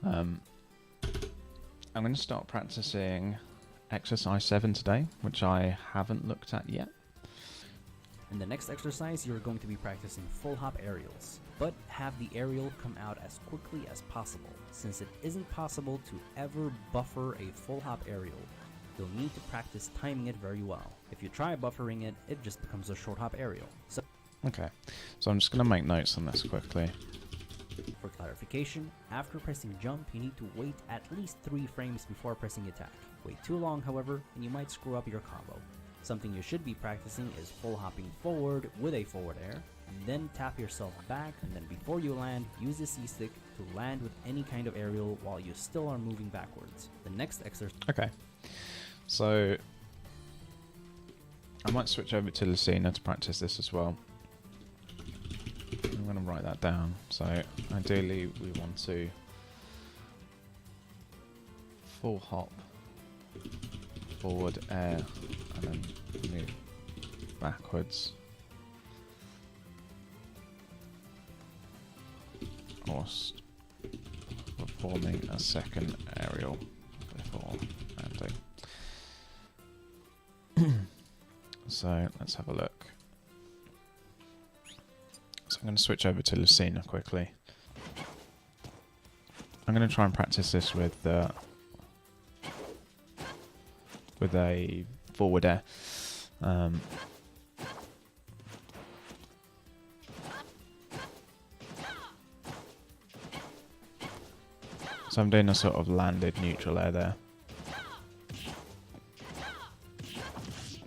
I'm going to start practicing exercise 7 today, which I haven't looked at yet. In the next exercise, you're going to be practicing full hop aerials, but have the aerial come out as quickly as possible. Since it isn't possible to ever buffer a full hop aerial, you'll need to practice timing it very well. If you try buffering it, it just becomes a short hop aerial. Okay, so I'm just going to make notes on this quickly. For clarification, after pressing jump, you need to wait at least 3 frames before pressing attack. Wait too long, however, and you might screw up your combo. Something you should be practicing is full hopping forward with a forward air, and then tap yourself back, and then before you land, use the C-stick to land with any kind of aerial while you still are moving backwards. The next exercise... Okay, so I might switch over to Lucina to practice this as well. I'm going to write that down. So ideally we want to full hop, forward air, and then move backwards. Whilst performing a second aerial before landing. So let's have a look. So I'm going to switch over to Lucina quickly. I'm going to try and practice this with a forward air. So I'm doing a sort of landed neutral air there.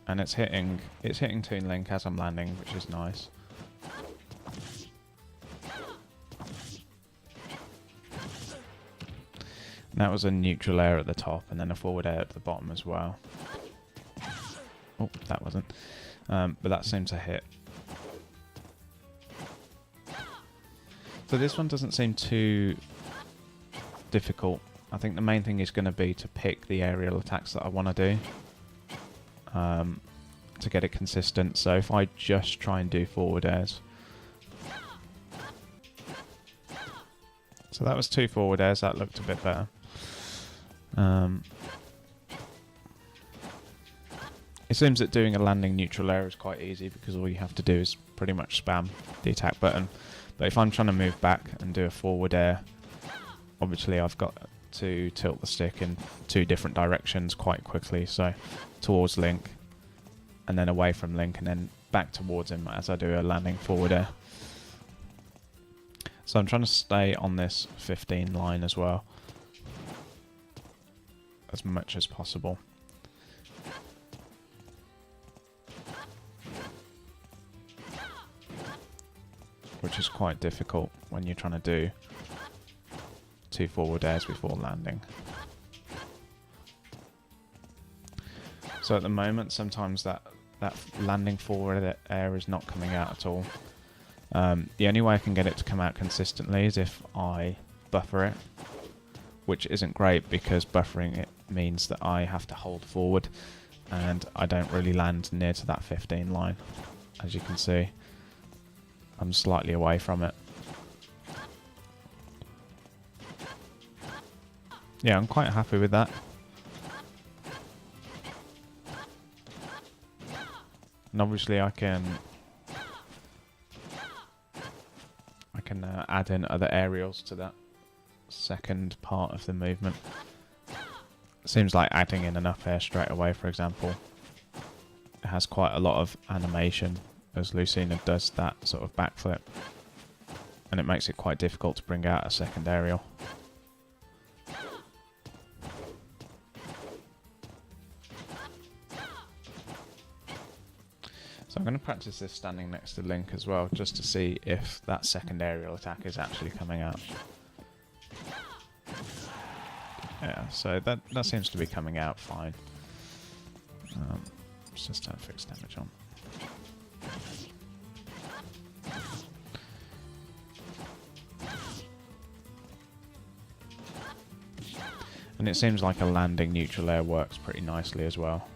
And it's hitting Toon Link as I'm landing, which is nice. And that was a neutral air at the top and then a forward air at the bottom as well. Oh, that wasn't. But that seemed to hit. So this one doesn't seem too difficult. I think the main thing is going to be to pick the aerial attacks that I want to do to get it consistent. So if I just try and do forward airs. So that was 2 forward airs, that looked a bit better. It seems that doing a landing neutral air is quite easy because all you have to do is pretty much spam the attack button. But if I'm trying to move back and do a forward air, obviously I've got to tilt the stick in 2 different directions quite quickly. So towards Link, and then away from Link, and then back towards him as I do a landing forward air. So I'm trying to stay on this 15 line as well, as much as possible. Which is quite difficult when you're trying to do 2 forward airs before landing. So at the moment, sometimes that landing forward air is not coming out at all. The only way I can get it to come out consistently is if I buffer it, which isn't great because buffering it means that I have to hold forward and I don't really land near to that 15 line. As you can see, I'm slightly away from it. Yeah, I'm quite happy with that. And obviously I can add in other aerials to that second part of the movement. Seems like adding in enough air straight away, for example. It has quite a lot of animation as Lucina does that sort of backflip. And it makes it quite difficult to bring out a second aerial. So I'm going to practice this standing next to Link as well, just to see if that second aerial attack is actually coming out. Yeah, so that seems to be coming out fine. Let's just turn fixed damage on. And it seems like a landing neutral air works pretty nicely as well.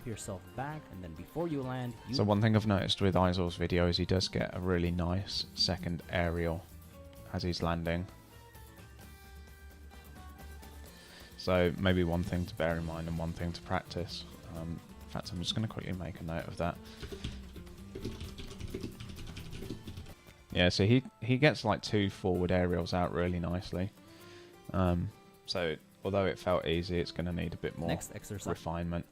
yourself back, and then before you land, you... So one thing I've noticed with Izaw's video is he does get a really nice second aerial as he's landing. So maybe one thing to bear in mind and one thing to practice. In fact, I'm just going to quickly make a note of that. Yeah, so he gets like 2 forward aerials out really nicely. So although it felt easy, it's going to need a bit more Next exercise. refinement.